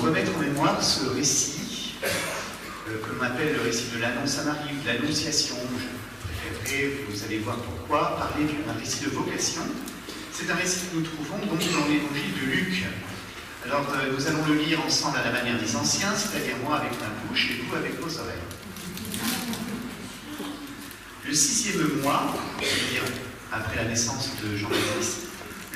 remettre en mémoire ce récit que l'on appelle le récit de l'annonce à Marie, de l'annonciation. Je préférerais, vous allez voir pourquoi, parler d'un récit de vocation. C'est un récit que nous trouvons donc dans l'évangile de Luc. Alors, nous allons le lire ensemble à la manière des anciens, c'est-à-dire moi avec ma bouche et vous avec vos oreilles. Le 6e mois, c'est-à-dire après la naissance de Jean-Baptiste,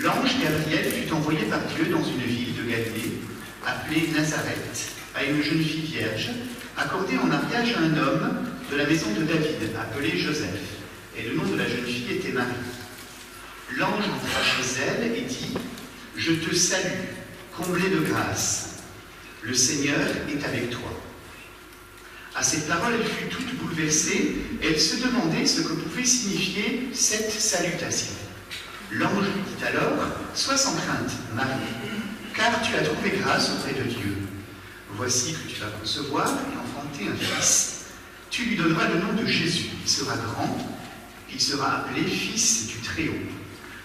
l'ange Gabriel fut envoyé par Dieu dans une ville de Galilée, appelée Nazareth, à une jeune fille vierge, accordée en mariage à un homme de la maison de David, appelé Joseph. Et le nom de la jeune fille était Marie. L'ange entra chez elle et dit « Je te salue, comblée de grâce. Le Seigneur est avec toi. » À ces paroles, elle fut toute bouleversée et elle se demandait ce que pouvait signifier cette salutation. L'ange lui dit alors « Sois sans crainte, Marie, car tu as trouvé grâce auprès de Dieu. Voici que tu vas concevoir et enfanter un fils. Tu lui donneras le nom de Jésus. Il sera grand, il sera appelé Fils du Très-Haut.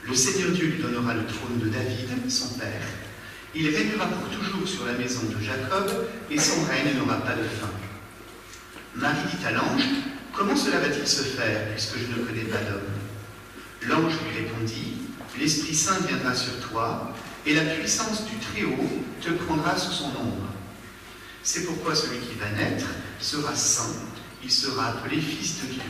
Le Seigneur Dieu lui donnera le trône de David, son père. Il régnera pour toujours sur la maison de Jacob, et son règne n'aura pas de fin. » Marie dit à l'ange, « Comment cela va-t-il se faire, puisque je ne connais pas d'homme ?» L'ange lui répondit, « L'Esprit Saint viendra sur toi, et la puissance du Très-Haut te prendra sous son ombre. C'est pourquoi celui qui va naître sera saint, il sera appelé Fils de Dieu.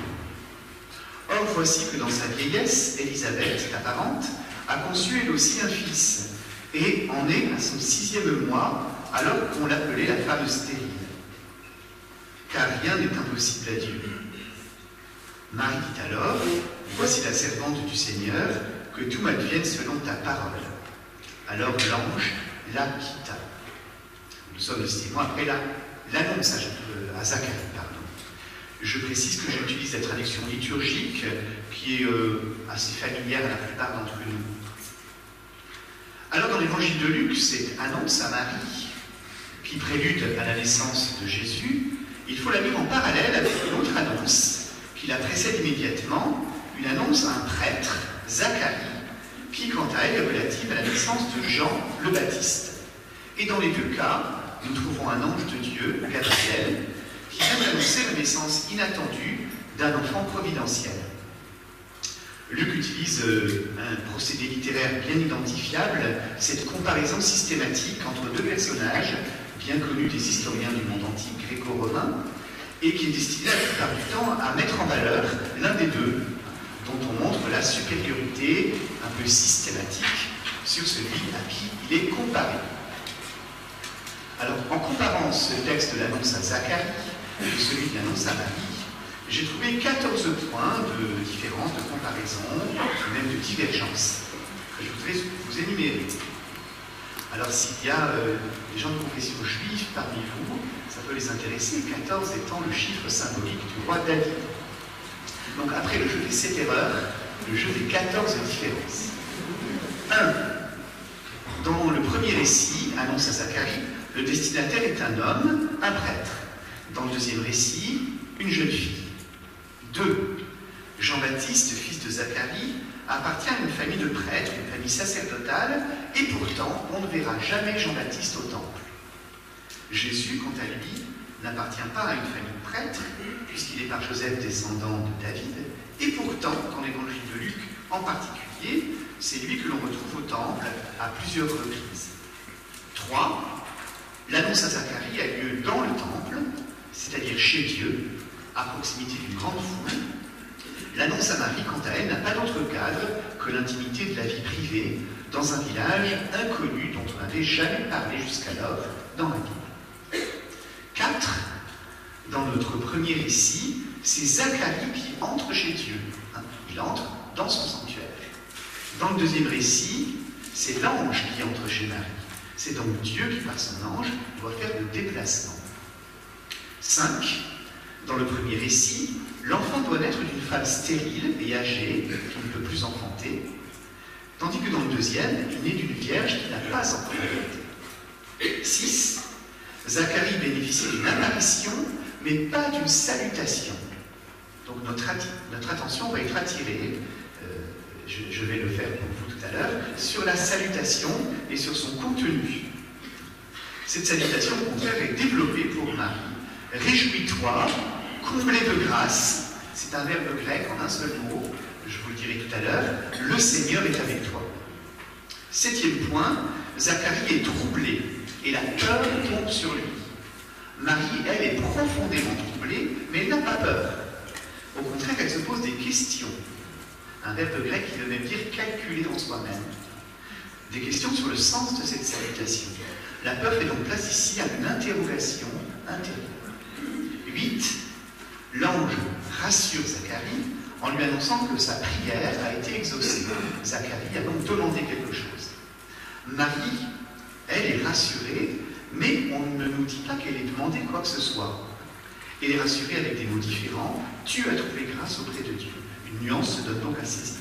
Or, voici que dans sa vieillesse, Élisabeth, ta parente, a conçu elle aussi un fils, et en est à son 6e mois, alors qu'on l'appelait la femme stérile. Car rien n'est impossible à Dieu. Marie dit alors, voici la servante du Seigneur, que tout m'advienne selon ta parole. Alors l'ange la quitta. Nous sommes le 6e mois après l'annonce à Zacharie. Je précise que j'utilise la traduction liturgique, qui est assez familière à la plupart d'entre nous. Alors dans l'évangile de Luc, cette annonce à Marie, qui prélude à la naissance de Jésus, il faut la lire en parallèle avec une autre annonce qui la précède immédiatement, une annonce à un prêtre, Zacharie, qui quant à elle est relative à la naissance de Jean le Baptiste. Et dans les deux cas, nous trouvons un ange de Dieu, Gabriel, qui vient d'annoncer la naissance inattendue d'un enfant providentiel. Luc utilise un procédé littéraire bien identifiable, cette comparaison systématique entre deux personnages bien connus des historiens du monde antique gréco-romain et qui est destiné la plupart du temps à mettre en valeur l'un des deux, dont on montre la supériorité un peu systématique sur celui à qui il est comparé. Alors, en comparant ce texte de l'annonce à Zacharie et celui de l'annonce à Marie, j'ai trouvé 14 points de différence, de comparaison, même de divergence, que je voudrais vous énumérer. Alors, s'il y a des gens de confession juive parmi vous, ça peut les intéresser, 14 étant le chiffre symbolique du roi David. Donc, après le jeu des 7 erreurs, le jeu des 14 différences. 1. Dans le premier récit, annonce à Zacharie, le destinataire est un homme, un prêtre. Dans le deuxième récit, une jeune fille. 2. Jean-Baptiste, fils de Zacharie, appartient à une famille de prêtres, une famille sacerdotale, et pourtant, on ne verra jamais Jean-Baptiste au temple. Jésus, quant à lui, n'appartient pas à une famille de prêtres, puisqu'il est par Joseph descendant de David, et pourtant, dans l'évangile de Luc en particulier, c'est lui que l'on retrouve au temple à plusieurs reprises. 3. L'annonce à Zacharie a lieu dans le temple, c'est-à-dire chez Dieu, à proximité d'une grande foule. L'annonce à Marie, quant à elle, n'a pas d'autre cadre que l'intimité de la vie privée dans un village inconnu dont on n'avait jamais parlé jusqu'alors dans la Bible. 4. Dans notre premier récit, c'est Zacharie qui entre chez Dieu. Il entre dans son sanctuaire. Dans le deuxième récit, c'est l'ange qui entre chez Marie. C'est donc Dieu qui, par son ange, doit faire le déplacement. 5. Dans le premier récit, l'enfant doit naître d'une femme stérile et âgée, qui ne peut plus enfanter, tandis que dans le deuxième, il naît d'une vierge qui n'a pas encore enfanté. 6. Zacharie bénéficie d'une apparition, mais pas d'une salutation. Donc notre attention va être attirée, je vais le faire pour vous tout à l'heure, sur la salutation et sur son contenu. Cette salutation, au contraire, est développée pour Marie. Réjouis-toi, comblé de grâce. C'est un verbe grec en un seul mot, je vous le dirai tout à l'heure. Le Seigneur est avec toi. 7e point, Zacharie est troublé et la peur tombe sur lui. Marie, elle, est profondément troublée, mais elle n'a pas peur. Au contraire, elle se pose des questions. Un verbe grec qui veut même dire calculer en soi-même. Des questions sur le sens de cette salutation. La peur fait donc place ici à une interrogation intérieure. 8. L'ange rassure Zacharie en lui annonçant que sa prière a été exaucée. Zacharie a donc demandé quelque chose. Marie, elle est rassurée, mais on ne nous dit pas qu'elle ait demandé quoi que ce soit. Elle est rassurée avec des mots différents. Tu as trouvé grâce auprès de Dieu. Une nuance se donne donc à saisir.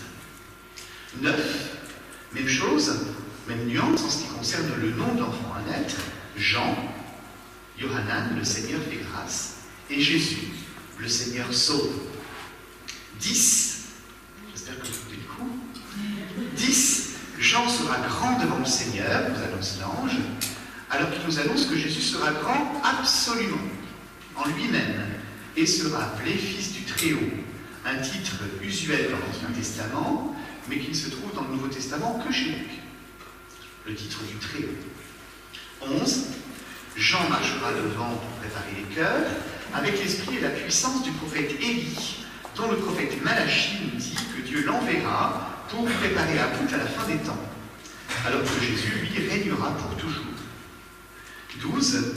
9. Même chose, même nuance en ce qui concerne le nom de l'enfant à naître. Jean, Yohanan, le Seigneur fait grâce, et Jésus, le Seigneur sauve. 10. J'espère que vous écoutez le coup. 10. Jean sera grand devant le Seigneur, nous annonce l'ange, alors qu'il nous annonce que Jésus sera grand absolument, en lui-même, et sera appelé Fils du Très-Haut, un titre usuel dans l'Ancien Testament, mais qui ne se trouve dans le Nouveau Testament que chez Luc. Le titre du Très-Haut. 11. Jean marchera devant pour préparer les cœurs, avec l'esprit et la puissance du prophète Élie, dont le prophète Malachie nous dit que Dieu l'enverra pour préparer la route à la fin des temps, alors que Jésus, lui, régnera pour toujours. 12.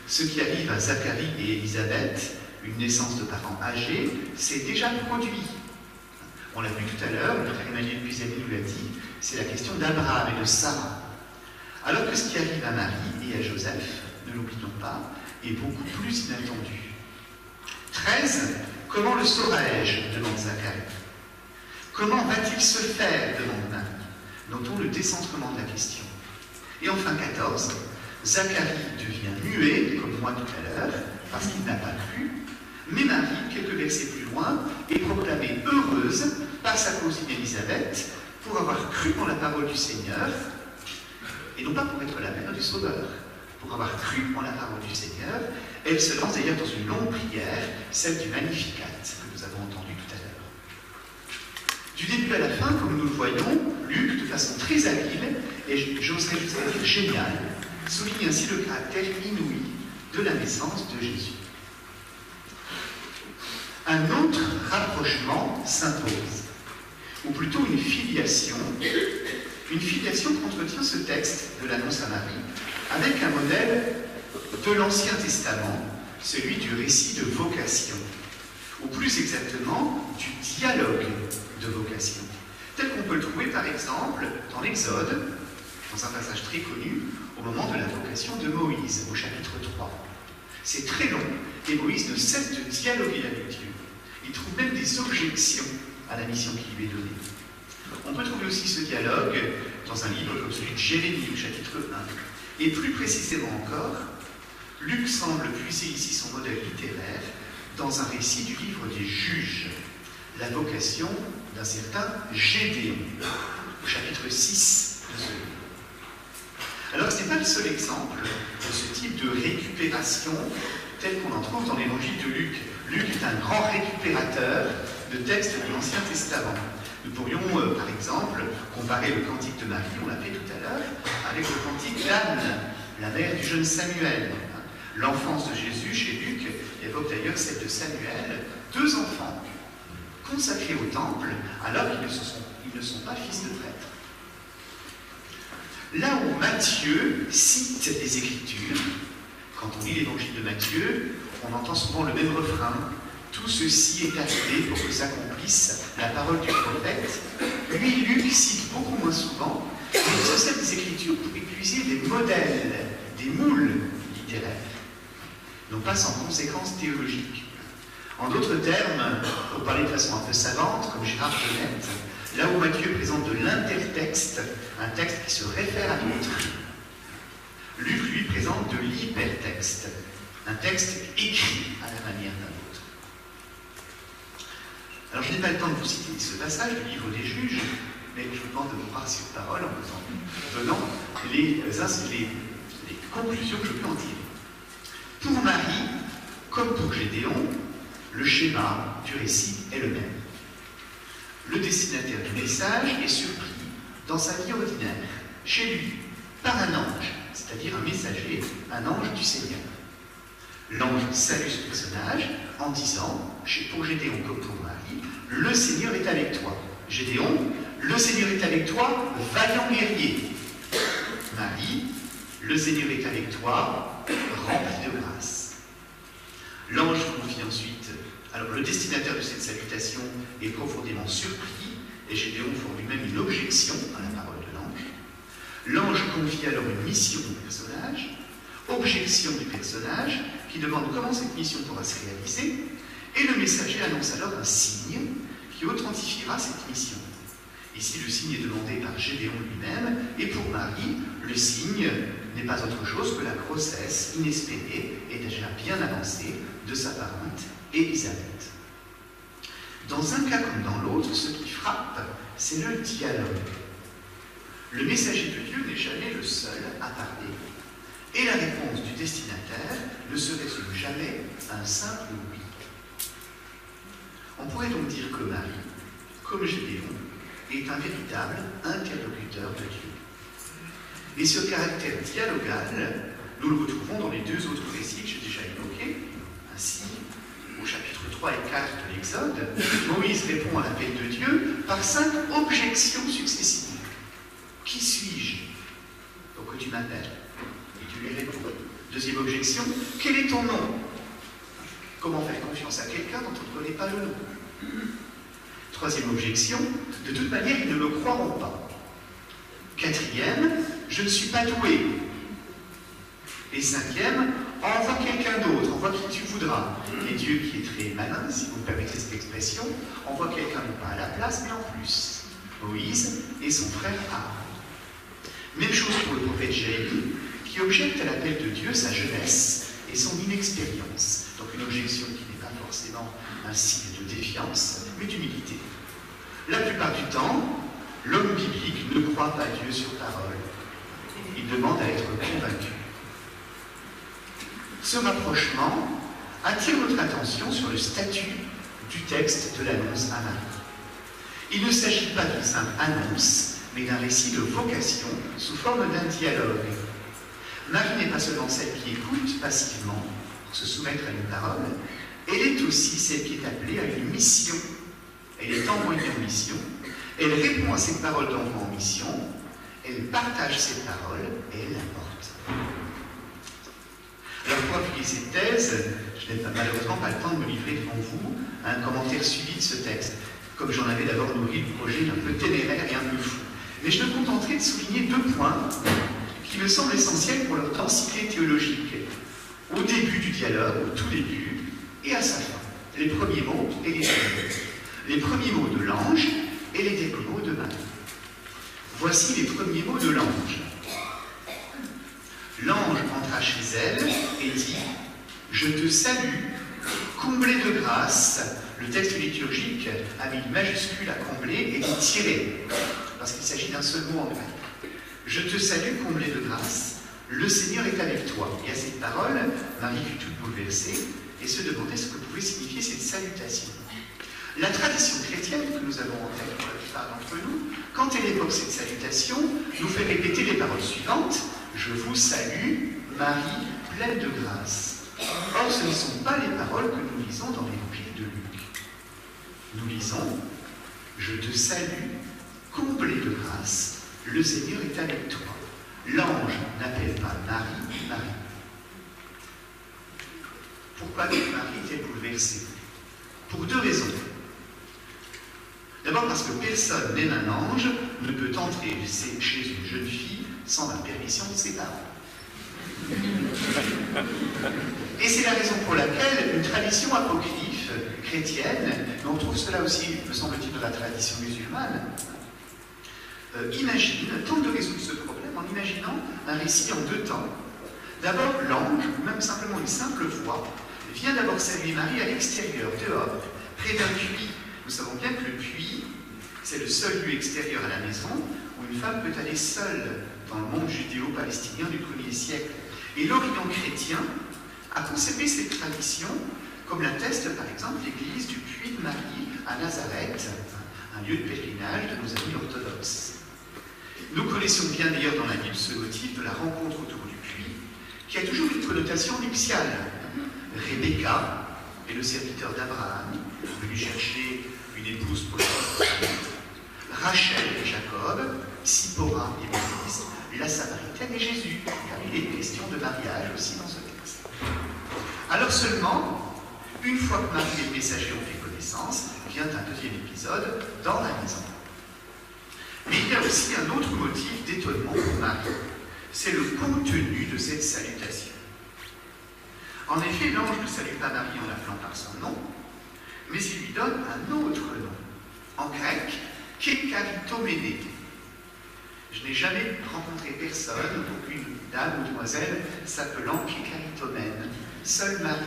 Ce qui arrive à Zacharie et Élisabeth, une naissance de parents âgés, s'est déjà produit. On l'a vu tout à l'heure, le frère Emmanuel Pisani nous l'a dit, c'est la question d'Abraham et de Sarah. Alors que ce qui arrive à Marie et à Joseph, ne l'oublions pas, est beaucoup plus inattendu. 13. Comment le saurai-je demande Zacharie. Comment va-t-il se faire demande Marie. Notons le décentrement de la question. Et enfin 14. Zacharie devient muet, comme moi tout à l'heure, parce qu'il n'a pas cru, mais Marie, quelques versets plus loin, est proclamée heureuse par sa cousine Élisabeth pour avoir cru en la parole du Seigneur, et non pas pour être la mère du Sauveur, pour avoir cru en la parole du Seigneur. Elle se lance d'ailleurs dans une longue prière, celle du Magnificat, que nous avons entendu tout à l'heure. Du début à la fin, comme nous le voyons, Luc, de façon très habile, et j'oserais dire génial, souligne ainsi le caractère inouï de la naissance de Jésus. Un autre rapprochement s'impose, ou plutôt une filiation qu'entretient ce texte de l'annonce à Marie, avec un modèle de l'Ancien Testament, celui du récit de vocation, ou plus exactement du dialogue de vocation, tel qu'on peut le trouver par exemple dans l'Exode, dans un passage très connu, au moment de la vocation de Moïse, au chapitre 3. C'est très long, et Moïse ne cesse de dialoguer avec Dieu. Il trouve même des objections à la mission qui lui est donnée. On peut trouver aussi ce dialogue dans un livre comme celui de Jérémie, au chapitre 1. Et plus précisément encore, Luc semble puiser ici son modèle littéraire dans un récit du livre des Juges, la vocation d'un certain Gédéon, au chapitre 6 de ce livre. Alors, ce n'est pas le seul exemple de ce type de récupération tel qu'on en trouve dans l'évangile de Luc. Luc est un grand récupérateur de textes de l'Ancien Testament. Nous pourrions, par exemple, comparer le cantique de Marie, on l'a fait tout à l'heure, avec le cantique d'Anne, la mère du jeune Samuel. L'enfance de Jésus, chez Luc, évoque d'ailleurs celle de Samuel, 2 enfants consacrés au temple, alors qu'ils ne sont pas fils de prêtres. Là où Matthieu cite les Écritures, quand on lit l'évangile de Matthieu, on entend souvent le même refrain. Tout ceci est arrivé pour que s'accomplisse la parole du prophète. Lui, Luc, cite beaucoup moins souvent, mais il se sert des Écritures pour épuiser des modèles, des moules littéraires, non pas sans conséquences théologiques. En d'autres termes, pour parler de façon un peu savante, comme Gérard Genette, là où Matthieu présente de l'intertexte, un texte qui se réfère à d'autres, Luc, lui, présente de l'hypertexte, un texte écrit à la manière d'un autre. Alors, je n'ai pas le temps de vous citer ce passage du livre des Juges, mais je vous demande de vous croire sur parole en vous donnant les Conclusion que je peux en tirer. Pour Marie, comme pour Gédéon, le schéma du récit est le même. Le destinataire du message est surpris dans sa vie ordinaire, chez lui, par un ange, c'est-à-dire un messager, un ange du Seigneur. L'ange salue ce personnage en disant, pour Gédéon comme pour Marie, « Le Seigneur est avec toi. » Gédéon, « Le Seigneur est avec toi, vaillant guerrier. » Marie, « Le Seigneur est avec toi, rempli de grâce. » L'ange confie ensuite, alors le destinataire de cette salutation est profondément surpris, et Gédéon forme lui-même une objection à la parole de l'ange. L'ange confie alors une mission au personnage, objection du personnage, qui demande comment cette mission pourra se réaliser, et le messager annonce alors un signe qui authentifiera cette mission. Ici, le signe est demandé par Gédéon lui-même, et pour Marie, le signe n'est pas autre chose que la grossesse inespérée et déjà bien avancée de sa parente Élisabeth. Dans un cas comme dans l'autre, ce qui frappe, c'est le dialogue. Le messager de Dieu n'est jamais le seul à parler, et la réponse du destinataire ne se résume jamais à un simple oui. On pourrait donc dire que Marie, comme Gédéon, est un véritable interlocuteur de Dieu. Et ce caractère dialogal, nous le retrouvons dans les deux autres récits que j'ai déjà évoqués. Ainsi, au chapitre 3 et 4 de l'Exode, Moïse répond à l'appel de Dieu par 5 objections successives. Qui suis-je pour que tu m'appelles? Et Dieu lui répond. Deuxième objection, quel est ton nom? Comment faire confiance à quelqu'un dont on ne connaît pas le nom? Troisième objection, de toute manière, ils ne me croiront pas. Quatrième, je ne suis pas doué. Et cinquième, envoie quelqu'un d'autre, envoie qui tu voudras. Et Dieu, qui est très malin, si vous me permettez cette expression, envoie quelqu'un non pas à la place, mais en plus. Moïse et son frère Aaron. Même chose pour le prophète Jérémie, qui objecte à l'appel de Dieu sa jeunesse et son inexpérience. Donc une objection qui n'est pas forcément un signe de défiance, mais d'humilité. La plupart du temps, l'homme biblique ne croit pas Dieu sur parole. Il demande à être convaincu. Ce rapprochement attire notre attention sur le statut du texte de l'annonce à Marie. Il ne s'agit pas d'une simple annonce, mais d'un récit de vocation sous forme d'un dialogue. Marie n'est pas seulement celle qui écoute passivement pour se soumettre à une parole, elle est aussi celle qui est appelée à une mission. Elle est envoyée en mission, elle répond à cette parole d'envoi en mission, elle partage cette parole et elle la porte. Alors pour appuyer cette thèse, je n'ai malheureusement pas le temps de me livrer devant vous à un commentaire suivi de ce texte, comme j'en avais d'abord nourri le projet un peu téméraire et un peu fou. Mais je me contenterai de souligner 2 points qui me semblent essentiels pour leur densité théologique, au début du dialogue, au tout début, et à sa fin. Les premiers mots et les derniers. Les premiers mots de l'ange et les derniers mots de Marie. Voici les premiers mots de l'ange. L'ange entra chez elle et dit « Je te salue, comblée de grâce ». Le texte liturgique a mis une majuscule à combler et dit « tirer », parce qu'il s'agit d'un seul mot en grec. « Je te salue, comblée de grâce, le Seigneur est avec toi ». Et à cette parole, Marie fut toute bouleversée et se demandait ce que pouvait signifier cette salutation. La tradition chrétienne que nous avons en tête pour la plupart d'entre nous, quand elle évoque cette salutation, nous fait répéter les paroles suivantes. Je vous salue, Marie, pleine de grâce. Or, ce ne sont pas les paroles que nous lisons dans l'évangile de Luc. Nous lisons, je te salue, comblée de grâce, le Seigneur est avec toi. L'ange n'appelle pas Marie, Marie. Pourquoi donc Marie est-elle bouleversée? Pour 2 raisons. D'abord parce que personne, même un ange, ne peut entrer chez une jeune fille sans la permission de ses parents. Et c'est la raison pour laquelle une tradition apocryphe chrétienne, mais on trouve cela aussi, me semble-t-il, dans la tradition musulmane, tente de résoudre ce problème en imaginant un récit en 2 temps. D'abord, l'ange, ou même simplement une simple voix, vient d'abord saluer Marie à l'extérieur, dehors, près d'un puits. Nous savons bien que le puits, c'est le seul lieu extérieur à la maison où une femme peut aller seule dans le monde judéo-palestinien du 1er siècle. Et l'Orient chrétien a conservé cette tradition, comme l'atteste par exemple l'église du Puy de Marie à Nazareth, un lieu de pèlerinage de nos amis orthodoxes. Nous connaissons bien d'ailleurs dans la Bible ce motif de la rencontre autour du puits, qui a toujours une connotation nuptiale. Rebecca est le serviteur d'Abraham, venu chercher une épouse pour le Rachel et Jacob, Sipora et Moïse, la Samaritaine et Jésus, car il est question de mariage aussi dans ce texte. Alors seulement, une fois que Marie et le messager ont fait connaissance, vient un deuxième épisode dans la maison. Mais il y a aussi un autre motif d'étonnement pour Marie, c'est le contenu de cette salutation. En effet, l'ange ne salue pas Marie en l'appelant par son nom, mais il lui donne un autre nom, en grec, Kekaritomene. Je n'ai jamais rencontré personne, aucune dame ou demoiselle, s'appelant Kekaritomène. Seule Marie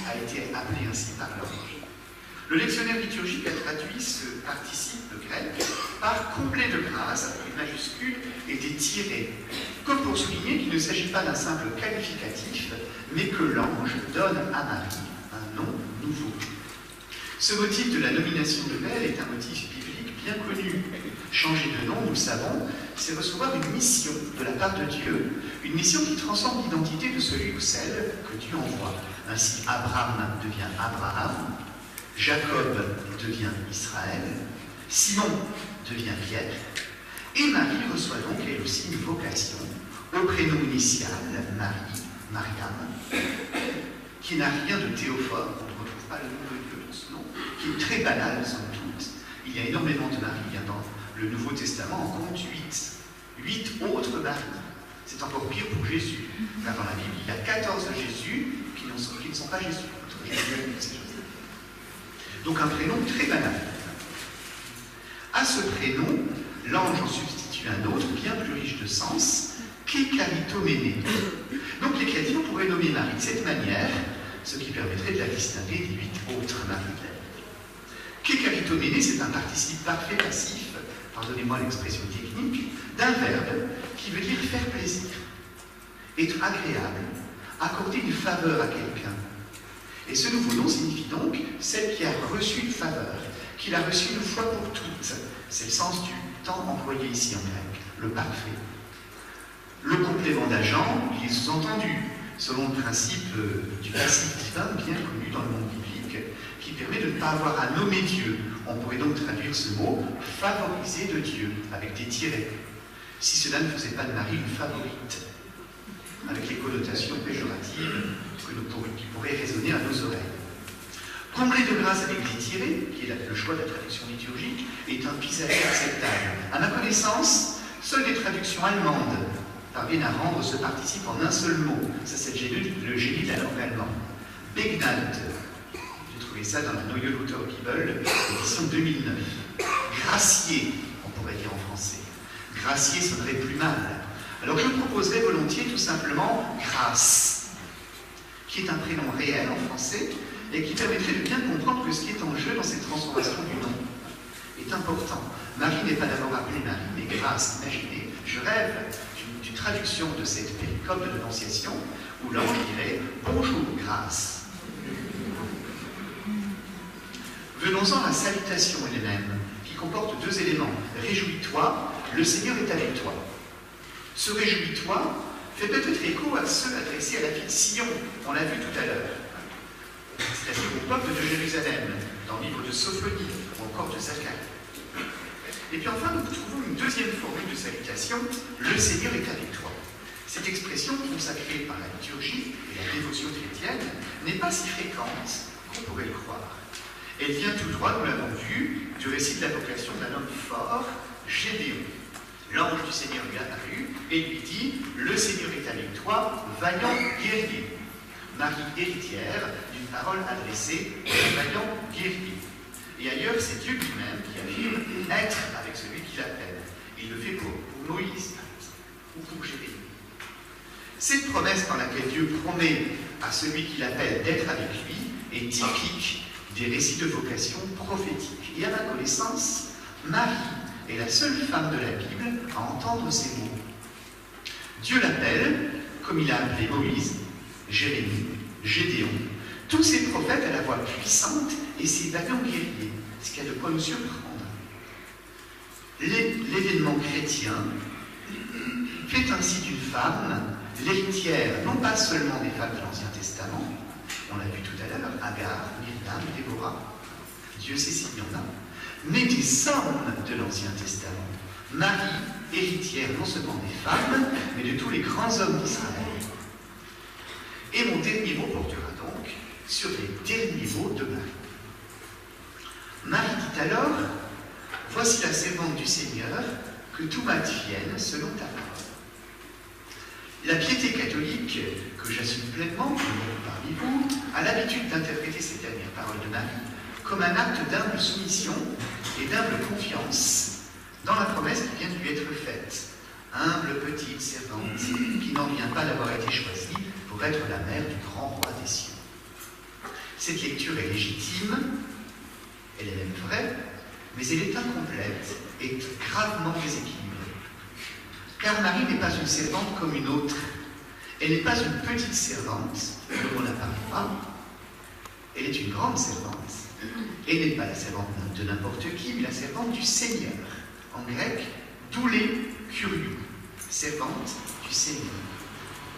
a été appelée ainsi par l'ange. Le lectionnaire liturgique a traduit ce participe grec par complet de grâce, avec une majuscule et des tirets, comme pour souligner qu'il ne s'agit pas d'un simple qualificatif, mais que l'ange donne à Marie un nom nouveau. Ce motif de la nomination de Belle est un motif biblique bien connu. Changer de nom, nous le savons, c'est recevoir une mission de la part de Dieu, une mission qui transforme l'identité de celui ou celle que Dieu envoie. Ainsi, Abraham devient Abraham, Jacob devient Israël, Simon devient Pierre, et Marie reçoit donc elle aussi une vocation au prénom initial, Marie, Mariam, qui n'a rien de théophone, on ne retrouve pas le nom de Dieu dans ce nom, qui est très banal sans doute. Il y a énormément de Marie dans le Nouveau Testament, en compte 8 autres Marie. C'est encore pire pour Jésus, car dans la Bible, il y a 14 Jésus qui ne sont pas Jésus. Donc un prénom très banal. À ce prénom, l'ange en substitue un autre, bien plus riche de sens, Kekaritomene. Donc les chrétiens pourraient nommer Marie de cette manière, ce qui permettrait de la distinguer des 8 autres Marie. Kekaritomene, c'est un participe parfait passif, pardonnez-moi l'expression technique, d'un verbe qui veut dire faire plaisir, être agréable, accorder une faveur à quelqu'un. Et ce nouveau nom signifie donc celle qui a reçu une faveur, qui l'a reçue une fois pour toutes. C'est le sens du temps employé ici en grec, le parfait. Le complément d'agent, il est sous-entendu, selon le principe du passif divin bien connu dans le monde biblique, qui permet de ne pas avoir à nommer Dieu. On pourrait donc traduire ce mot « favoriser de Dieu » avec des tirets. Si cela ne faisait pas de Marie une favorite, avec les connotations péjoratives qui pourraient résonner à nos oreilles. Combler de grâce avec des tirets, qui est le choix de la traduction liturgique, est un pis-aller acceptable. À ma connaissance, seules les traductions allemandes parviennent à rendre ce participe en un seul mot. Ça, c'est le génie de la langue allemande. Begnad. J'ai trouvé ça dans la Neue Luther Bibel, édition 2009. Gracier, on pourrait dire en français. Gracier sonnerait plus mal. Alors je proposerais volontiers tout simplement grâce, qui est un prénom réel en français et qui permettrait de bien comprendre que ce qui est en jeu dans cette transformation du nom est important. Marie n'est pas d'abord appelée Marie, mais grâce. Imaginez, je rêve d'une traduction de cette péricope de l'Annonciation où l'ange dirait « Bonjour, grâce ». Venons-en à la salutation elle-même, qui comporte 2 éléments. « Réjouis-toi, le Seigneur est avec toi ». Ce « réjouis-toi » fait peut-être écho à ceux adressés à la ville de Sion, on l'a vu tout à l'heure. C'est-à-dire au peuple de Jérusalem, dans le livre de Sophonie, ou encore de Zacharie. Et puis enfin, nous trouvons une deuxième formule de salutation, « Le Seigneur est avec toi ». Cette expression, consacrée par la liturgie et la dévotion chrétienne, n'est pas si fréquente qu'on pourrait le croire. Elle vient tout droit, nous l'avons vu, du récit de la vocation d'un homme fort, Gédéon. L'ange du Seigneur lui apparut et lui dit « Le Seigneur est avec toi, vaillant guerrier ». Marie héritière d'une parole adressée à un vaillant guerrier. Et ailleurs, c'est Dieu lui-même qui affirme être avec celui qui l'appelle. Il le fait pour Moïse, ou pour Jérémie. Cette promesse par laquelle Dieu promet à celui qui l'appelle d'être avec lui est typique des récits de vocation prophétique. Et à ma connaissance, Marie est la seule femme de la Bible à entendre ces mots. Dieu l'appelle comme il a appelé Moïse, Jérémie, Gédéon, tous ces prophètes à la voix puissante et ces vaillants guerriers, ce qui a de quoi nous surprendre. L'événement chrétien fait ainsi d'une femme l'héritière, non pas seulement des femmes de l'Ancien Testament, on l'a vu tout à l'heure, Agar, Myriam, Déborah, Dieu sait s'il y en a, mais des hommes de l'Ancien Testament. Marie, héritière non seulement des femmes, mais de tous les grands hommes d'Israël. Et mon dernier mot portera donc sur les derniers mots de Marie. Marie dit alors, « Voici la servante du Seigneur, que tout m'advienne selon ta parole. » La piété catholique, que j'assume pleinement, parmi vous, a l'habitude d'interpréter ces dernières paroles de Marie comme un acte d'humble soumission et d'humble confiance dans la promesse qui vient de lui être faite. Humble petite servante qui n'en vient pas d'avoir été choisie pour être la mère du grand roi des cieux. Cette lecture est légitime, elle est même vraie, mais elle est incomplète et gravement déséquilibrée. Car Marie n'est pas une servante comme une autre. Elle n'est pas une petite servante, comme on la parlera. Elle est une grande servante. Elle n'est pas la servante de n'importe qui, mais la servante du Seigneur. En grec, doulé kuriou, servante du Seigneur.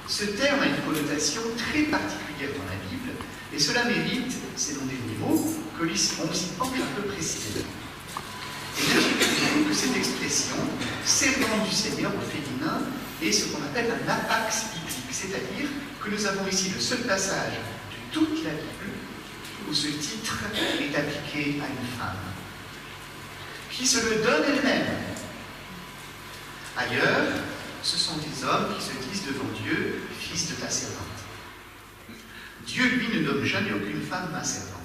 Ce terme a une connotation très particulière dans la Bible, et cela mérite, c'est mon dernier mot, que l'on s'y penche un peu précisément. Et je que cette expression, servante du Seigneur au féminin, est ce qu'on appelle un apax biblique, c'est-à-dire que nous avons ici le seul passage de toute la Bible où ce titre est appliqué à une femme, qui se le donne elle-même. Ailleurs, ce sont des hommes qui se disent devant Dieu, fils de ta servante. Dieu, lui, ne nomme jamais aucune femme ma servante.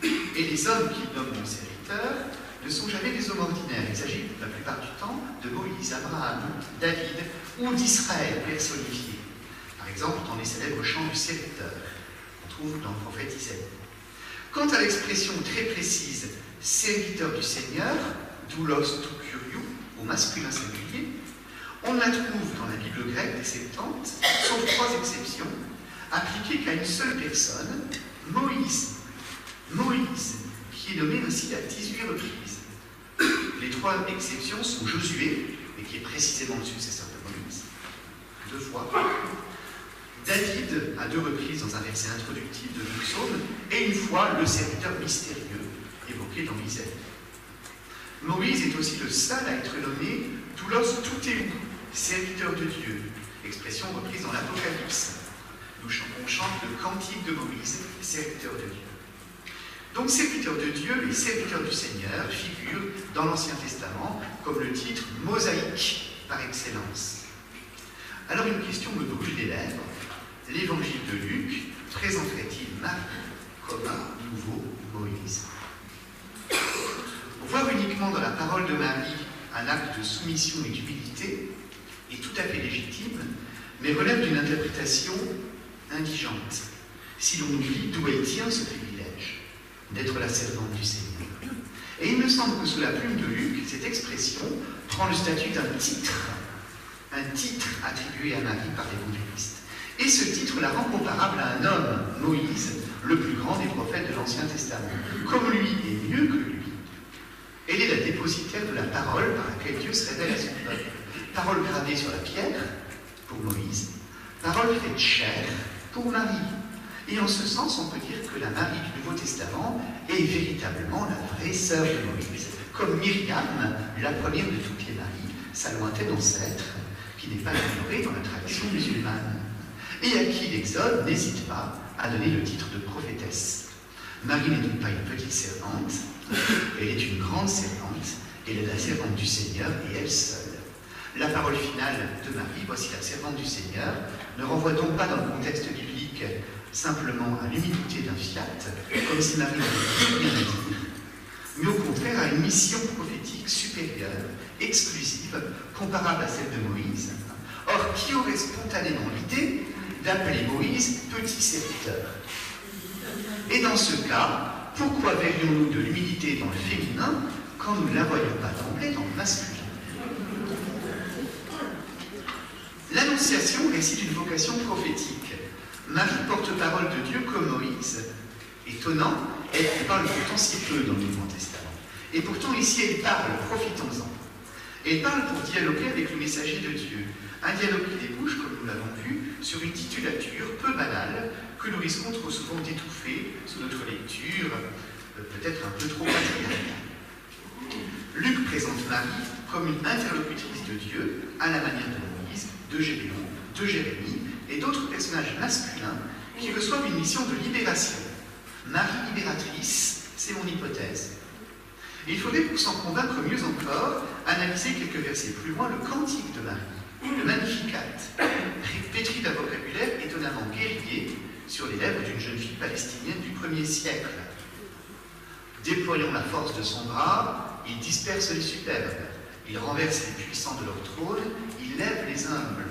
Et les hommes qu'il nomme mon serviteur ne sont jamais des hommes ordinaires. Il s'agit la plupart du temps de Moïse, Abraham, David ou d'Israël personnifié. Par exemple, dans les célèbres chants du serviteur, qu'on trouve dans le prophète Isaïe. Quant à l'expression très précise « serviteur du Seigneur », doulos tout curieux, au masculin singulier, on la trouve dans la Bible grecque des Septante, sauf 3 exceptions, appliquée qu'à une seule personne, Moïse. Moïse, qui est nommé ainsi à 18 reprises. Les 3 exceptions sont Josué, et qui est précisément le successeur de Moïse, 2 fois. David, à 2 reprises dans un verset introductif de le psaume, et une fois le serviteur mystérieux, évoqué dans Isaïe. Moïse est aussi le seul à être nommé doulos toutéou, serviteur de Dieu, expression reprise dans l'Apocalypse. On chante le cantique de Moïse, serviteur de Dieu. Donc, serviteur de Dieu et serviteur du Seigneur figurent dans l'Ancien Testament comme le titre mosaïque par excellence. Alors, une question me brûle les lèvres. L'évangile de Luc présenterait-il Marie comme un nouveau Moïse? Voir uniquement dans la parole de Marie un acte de soumission et d'humilité est tout à fait légitime, mais relève d'une interprétation indigente, si l'on oublie d'où elle tient ce privilège d'être la servante du Seigneur. Et il me semble que sous la plume de Luc, cette expression prend le statut d'un titre, un titre attribué à Marie par l'évangéliste. Et ce titre la rend comparable à un homme, Moïse, le plus grand des prophètes de l'Ancien Testament, comme lui et mieux que lui. Elle est la dépositaire de la parole par laquelle Dieu se révèle à son peuple. Parole gravée sur la pierre, pour Moïse, parole faite chair, pour Marie. Et en ce sens, on peut dire que la Marie du Nouveau Testament est véritablement la vraie sœur de Moïse, comme Myriam, la première de toutes les Maries, sa lointaine ancêtre, qui n'est pas ignorée dans la tradition musulmane, et à qui l'Exode n'hésite pas à donner le titre de prophétesse. Marie n'est donc pas une petite servante, elle est une grande servante, elle est la servante du Seigneur et elle seule. La parole finale de Marie, voici la servante du Seigneur, ne renvoie donc pas dans le contexte biblique simplement à l'humilité d'un fiat, comme si Marie n'avait rien à dire, mais au contraire à une mission prophétique supérieure, exclusive, comparable à celle de Moïse. Or, qui aurait spontanément l'idée d'appeler Moïse petit serviteur? Et dans ce cas, pourquoi verrions-nous de l'humilité dans le féminin quand nous ne la voyons pas d'emblée dans le masculin? L'annonce l'Annonciation, récit d'une vocation prophétique. Marie, porte-parole de Dieu comme Moïse. Étonnant, elle parle pourtant si peu dans le Nouveau Testament. Et pourtant, ici, elle parle, profitons-en. Elle parle pour dialoguer avec le messager de Dieu. Un dialogue qui débouche, comme nous l'avons vu, sur une titulature peu banale que nous risquons trop souvent d'étouffer sous notre lecture, peut-être un peu trop patriarcale. Luc présente Marie comme une interlocutrice de Dieu, à la manière de Moïse, de Gédéon, de Jérémie et d'autres personnages masculins qui reçoivent une mission de libération. Marie libératrice, c'est mon hypothèse. Et il faudrait, pour s'en convaincre mieux encore, analyser quelques versets plus loin le Cantique de Marie, le Magnificat, pétri d'un vocabulaire étonnamment guerrier sur les lèvres d'une jeune fille palestinienne du 1er siècle. Déployant la force de son bras, il disperse les superbes, il renverse les puissants de leur trône, il lève les humbles.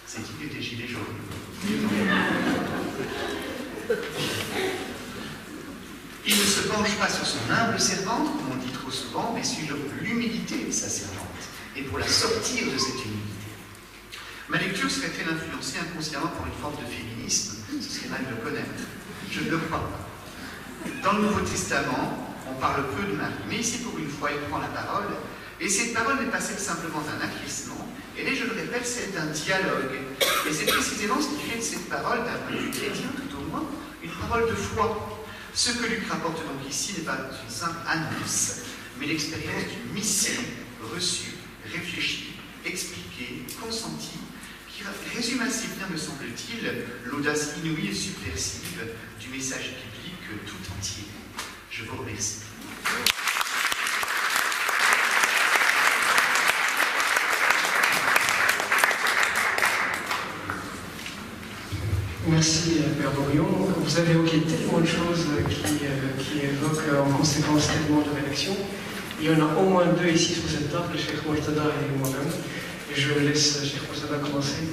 C'est qui était gilet jaune? Il ne se penche pas sur son humble servante, comme on dit trop souvent, mais sur l'humilité de sa servante, et pour la sortir de cette humilité. Ma lecture serait-elle influencée inconsciemment par une forme de féminisme? Ce serait mal de le connaître. Je ne le crois pas. Dans le Nouveau Testament, on parle peu de Marie, mais ici, pour une fois, elle prend la parole, et cette parole n'est pas celle simplement d'un acquiescement, elle est, je le répète, celle d'un dialogue. Et c'est précisément ce qui fait de cette parole, d'un point de vue chrétien tout au moins, une parole de foi. Ce que Luc rapporte donc ici n'est pas une simple annonce, mais l'expérience d'une mission reçue, réfléchie, expliquée, consentie, qui résume assez bien, me semble-t-il, l'audace inouïe et subversive du message biblique tout entier. Je vous remercie. Merci, Père Dorion. Vous avez évoqué tellement de choses qui évoquent en conséquence tellement de réactions. Il y en a au moins deux ici sur cette table, Cheikh Mojtada et moi-même. Et je laisse Cheikh Mojtada commencer.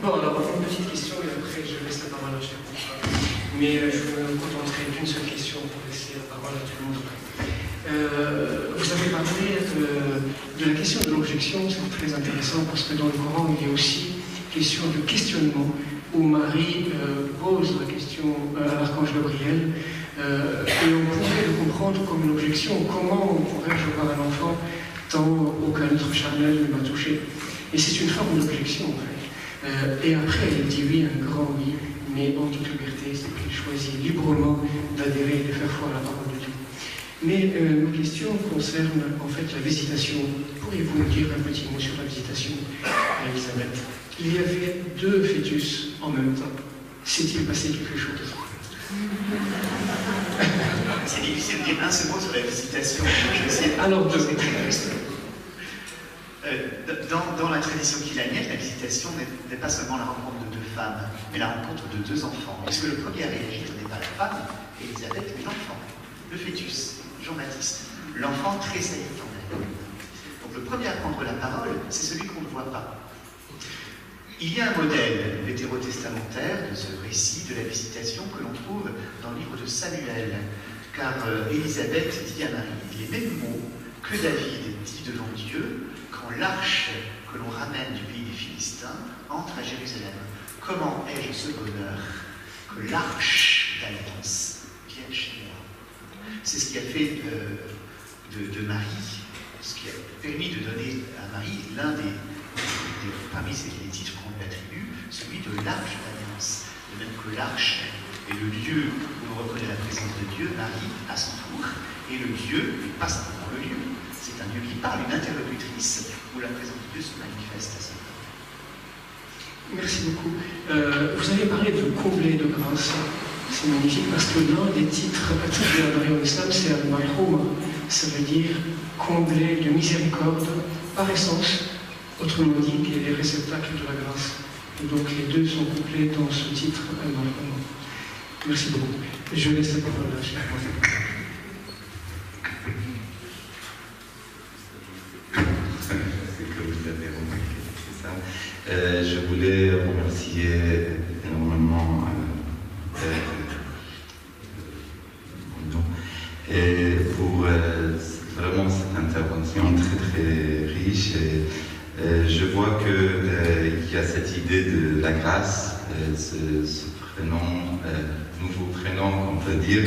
Bon, alors, une petite question et après je laisse la parole à Cheikh Mojtada. Mais je me contenterai d'une seule question pour laisser la parole à tout le monde. Vous avez parlé de la question de l'objection, c'est très intéressant parce que dans le Coran, il y a aussi question de questionnement où Marie pose la question à l'archange Gabriel et on pourrait le comprendre comme une objection. Comment pourrais-je avoir un enfant tant aucun autre charnel ne m'a touché? Et c'est une forme d'objection en fait. Et après elle dit oui, un grand oui, mais en toute liberté, c'est qu'il choisit librement d'adhérer et de faire foi à la parole de Dieu. Mais ma question concerne en fait la visitation. Pourriez-vous nous dire un petit mot sur la visitation à Elisabeth? Il y avait deux fœtus en même temps. S'est-il passé quelque chose? C'est difficile de dire un seul mot sur la visitation. Alors deux. Dans la tradition kilanienne, la visitation n'est pas seulement la rencontre de deux femmes, mais la rencontre de deux enfants. Puisque le premier à réagir n'est pas la femme, Elisabeth, mais l'enfant, le fœtus, Jean-Baptiste. L'enfant tressaillit en elle. Donc le premier à prendre la parole, c'est celui qu'on ne voit pas. Il y a un modèle vétérotestamentaire de ce récit de la visitation que l'on trouve dans le livre de Samuel, car Élisabeth dit à Marie les mêmes mots que David dit devant Dieu quand l'arche que l'on ramène du pays des Philistins entre à Jérusalem. Comment ai-je ce bonheur que l'arche d'alliance vienne chez moi? C'est ce qui a fait de Marie, ce qui a permis de donner à Marie l'un parmi les titres qu'on lui attribue, celui de l'arche d'alliance. De même que l'arche est le lieu où l'on reconnaît la présence de Dieu, Marie, à son tour, et le Dieu, mais pas simplement le lieu, c'est un Dieu qui parle, une interlocutrice, où la présence de Dieu se manifeste à son tour. Merci beaucoup. Vous avez parlé de combler de grâce. C'est magnifique parce que l'un des titres attribués à Marie en islam, c'est al-Mahrouma. Ça veut dire combler de miséricorde par essence. Autrement dit, qu'il est les réceptacles de la grâce. Et donc les deux sont couplés dans ce titre al-Mahrouma. Merci beaucoup. Je laisse la parole à Cheikh Mojtada. Je voulais remercier énormément pour vraiment cette intervention très très riche et a cette idée de la grâce, ce prénom, nouveau prénom qu'on peut dire,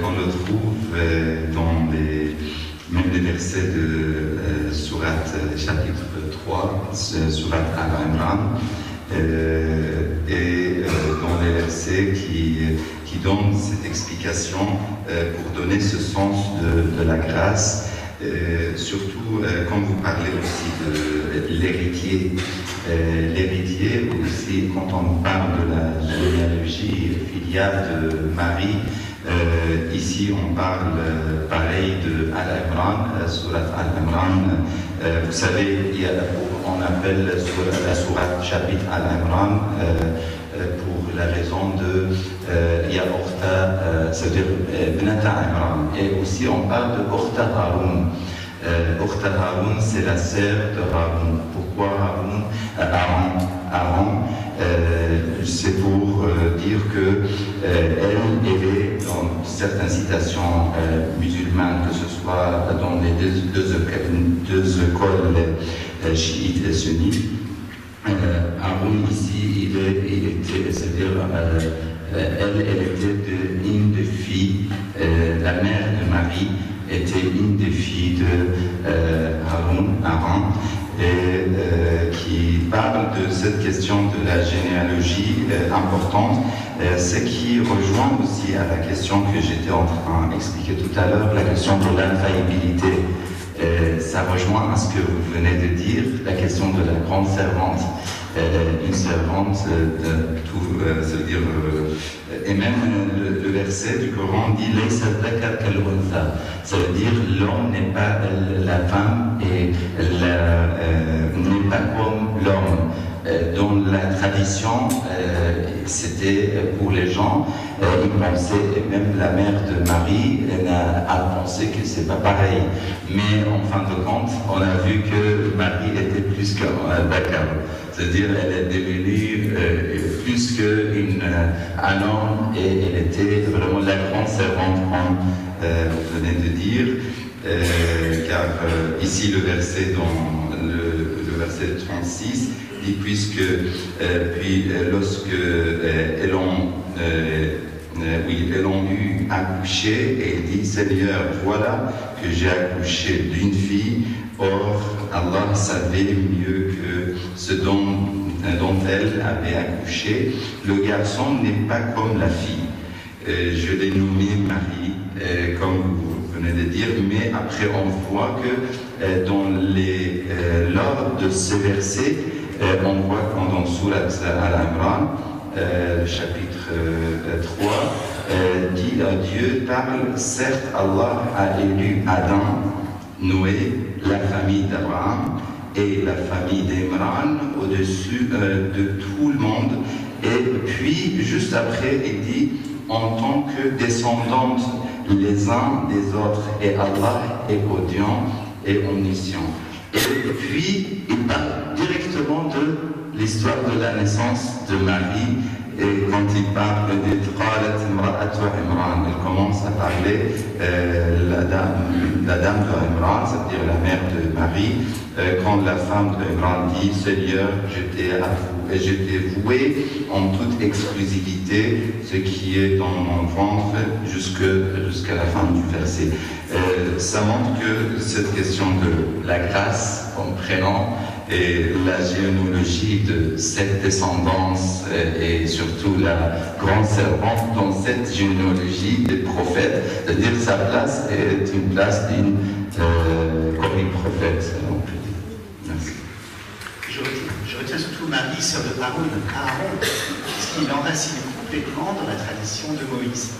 qu'on le trouve dans même les versets de Sourate chapitre 3, Sourate Al-Imran, et dans les versets qui donnent cette explication pour donner ce sens de la grâce. Surtout quand vous parlez aussi de l'héritier. L'héritier aussi, quand on parle de la généalogie filiale de Marie, ici on parle pareil de Al-Imran, Sourate Al-Imran. Vous savez, on appelle la Sourate chapitre Al-Imran pour la raison de Orta, c'est-à-dire Bnata Imran. Et aussi on parle de Orta Haroun. Orta Haroun, c'est la sœur de Haroun. Pourquoi Aaron, c'est pour dire que elle est dans certaines citations musulmanes, que ce soit dans les deux écoles chiites et sunnites. Aaron ici, il était, c'est-à-dire elle était une des filles, la mère de Marie était une des filles de Aaron, et qui parle de cette question de la généalogie importante, ce qui rejoint aussi à la question que j'étais en train d'expliquer tout à l'heure, la question de l'infaillibilité. Ça rejoint à ce que vous venez de dire, la question de la grande servante. Une servante de tout, ça veut dire, et même le verset du Coran dit Laysa dhakar kal untha. Ça veut dire l'homme n'est pas la femme et n'est pas comme l'homme. Dans la tradition, c'était pour les gens, ils pensaient, et même la mère de Marie a pensé que c'est pas pareil. Mais en fin de compte, on a vu que Marie était plus qu'un c'est-à-dire elle est devenue plus qu'un homme, et elle était vraiment la grande servante, comme vous venez de dire, car ici le verset dans le verset 36 dit puisque puis lorsque elles ont eu accouché, et il dit Seigneur, voilà que j'ai accouché d'une fille, or Allah savait mieux que ce dont elle avait accouché. Le garçon n'est pas comme la fille. Je l'ai nommé Marie, comme vous venez de dire, mais après on voit que dans l'ordre de ces versets, on voit quand dans Sourate Al-Imran, chapitre 3, dit Dieu parle, certes Allah a élu Adam, Noé, la famille d'Abraham et la famille d'Imran au-dessus de tout le monde, et puis juste après il dit en tant que descendante les uns des autres, et Allah est audient et omniscient. Et puis il parle directement de l'histoire de la naissance de Marie, et quand il parle de Qalat imra'atu Imran, il commence à parler la dame de Imran, c'est-à-dire la mère de Marie, quand la femme de Imran dit Seigneur, je t'ai voué en toute exclusivité ce qui est dans mon ventre jusqu'à la fin du verset. Ça montre que cette question de la grâce comprenant et la généalogie de cette descendance et surtout la grande servante dans cette généalogie des prophètes, c'est-à-dire sa place est une place comme une prophète, on peut dire. Merci. Je retiens surtout Marie, sœur de Aaron, puisqu'il enracine complètement dans la tradition de Moïse.